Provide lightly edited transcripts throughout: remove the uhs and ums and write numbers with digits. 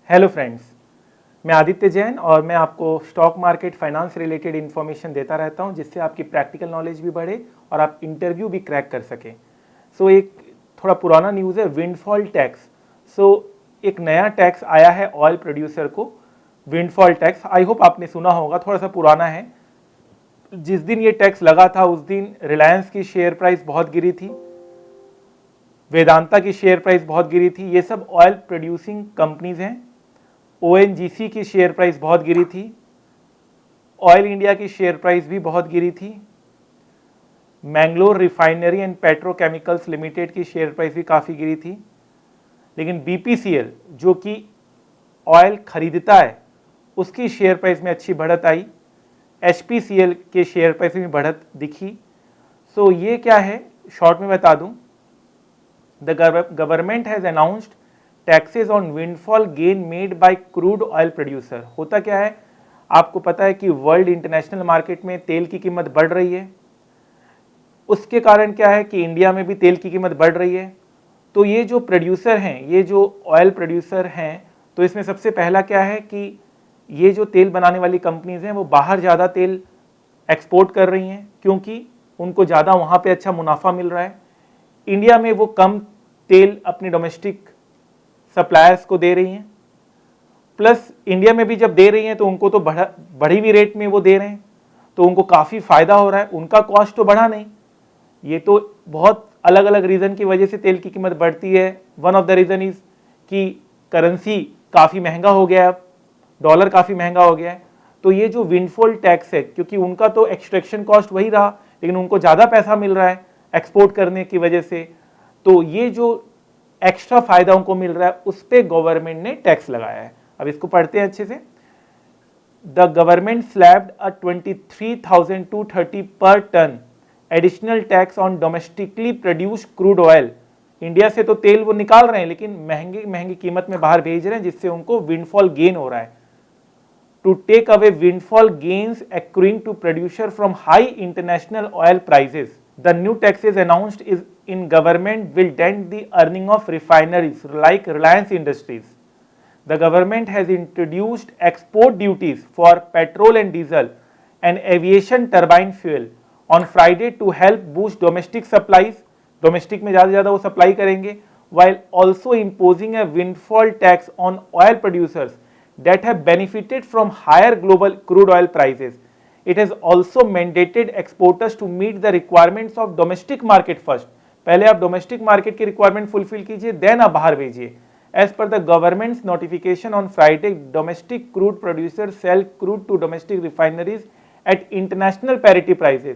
Hello friends, मैं आदित्य जैन और मैं आपको stock market finance related information देता रहता हूं जिससे आपकी प्रैक्टिकल नॉलेज भी बढ़े और आप इंटरव्यू भी क्रैक कर सकें। एक थोड़ा पुराना न्यूज़ है, विंडफॉल टैक्स। एक नया टैक्स आया है ऑयल प्रोड्यूसर को, विंडफॉल टैक्स। आई होप आपने सुना होगा, थोड़ा सा पुराना है। जिस दिन ये टैक्स लगा था उस दिन रिलायंस की शेयर प्राइस बहुत गिरी थी, वेदांता की शेयर प्राइस बहुत गिरी थी। ये सब ऑयल प्रोड्यूसिंग कंपनीज हैं। ओएनजीसी की शेयर प्राइस बहुत गिरी थी, ऑयल इंडिया की शेयर प्राइस भी बहुत गिरी थी, Mangalore refinery and petrochemicals limited की शेयर प्राइस भी काफ़ी गिरी थी। लेकिन बीपीसीएल जो कि ऑयल खरीदता है उसकी शेयर प्राइस में अच्छी बढ़त आई, एचपीसीएल के शेयर प्राइस में बढ़त दिखी। ये क्या है, शॉर्ट में बता दूं, the government has announced taxes on windfall gain made by crude oil producer. होता क्या है, आपको पता है कि वर्ल्ड इंटरनेशनल मार्केट में तेल की कीमत बढ़ रही है। उसके कारण क्या है कि इंडिया में भी तेल की कीमत बढ़ रही है। तो ये जो प्रोड्यूसर हैं, ये जो ऑयल प्रोड्यूसर हैं, तो इसमें सबसे पहला क्या है कि ये जो तेल बनाने वाली कंपनीज हैं वो बाहर ज़्यादा तेल एक्सपोर्ट कर रही हैं क्योंकि उनको ज़्यादा वहाँ पे अच्छा मुनाफा मिल रहा है। इंडिया में वो कम तेल अपने डोमेस्टिक सप्लायर्स को दे रही हैं, प्लस इंडिया में भी जब दे रही हैं तो उनको तो बढ़ी हुई रेट में वो दे रहे हैं, तो उनको काफ़ी फ़ायदा हो रहा है। उनका कॉस्ट तो बढ़ा नहीं। ये तो बहुत अलग अलग रीज़न की वजह से तेल की कीमत बढ़ती है। One of the reason is कि करेंसी काफ़ी महंगा हो गया है, डॉलर काफ़ी महंगा हो गया है। तो ये जो विंडफॉल टैक्स है, क्योंकि उनका तो एक्सट्रैक्शन कॉस्ट वही रहा लेकिन उनको ज़्यादा पैसा मिल रहा है एक्सपोर्ट करने की वजह से, तो ये जो एक्स्ट्रा फायदा उनको मिल रहा है उस पर गवर्नमेंट ने टैक्स लगाया है। अब इसको पढ़ते हैं अच्छे से। The government स्लैब्ड a 23,230 per ton additional tax on domestically produce crude oil. India से तो तेल वो निकाल रहे हैं लेकिन महंगी महंगी कीमत में बाहर भेज रहे हैं, जिससे उनको विंडफॉल गेन हो रहा है। To take away windfall gains accruing to producer from high international oil prices. The new taxes announced is in government will dent the earning of refineries like Reliance Industries. The government has introduced export duties for petrol and diesel and aviation turbine fuel on Friday to help boost domestic supplies. Domestic में ज़्यादा से ज़्यादा वो supply करेंगे, while also imposing a windfall tax on oil producers that have benefited from higher global crude oil prices. It has also mandated exporters to meet the requirements of domestic market first. पहले आप domestic market की requirement fulfil कीजिए, then आप बाहर भेजिए। As per the government's notification on Friday, domestic crude producers sell crude to domestic refineries at international parity prices.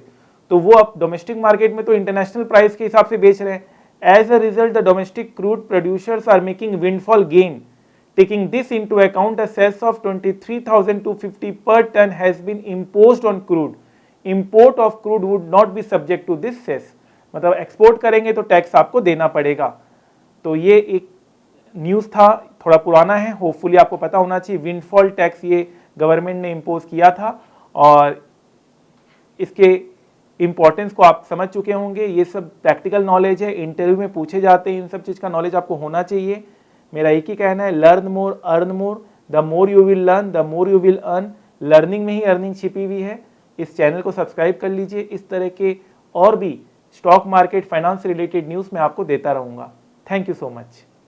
तो वो अब डोमेस्टिक मार्केट में तो इंटरनेशनल प्राइस के हिसाब से बेच रहे हैं। As a result, the domestic crude producers are making windfall gain. Taking this into account, a cess of 23,250 per ton has been imposed on crude. Import of crude would not be subject to this cess. मतलब export करेंगे तो tax आपको देना पड़ेगा। तो ये एक news था, थोड़ा पुराना है, होपफुली आपको पता होना चाहिए। विंडफॉल टैक्स ये गवर्नमेंट ने इम्पोज किया था और इसके इंपॉर्टेंस को आप समझ चुके होंगे। ये सब प्रैक्टिकल नॉलेज है, इंटरव्यू में पूछे जाते हैं, इन सब चीज़ का नॉलेज आपको होना चाहिए। मेरा एक ही कहना है, learn more earn more. The more you will learn the more you will earn. Learning में ही अर्निंग छिपी हुई है। इस चैनल को सब्सक्राइब कर लीजिए। इस तरह के और भी stock market finance related news मैं आपको देता रहूँगा। Thank you so much.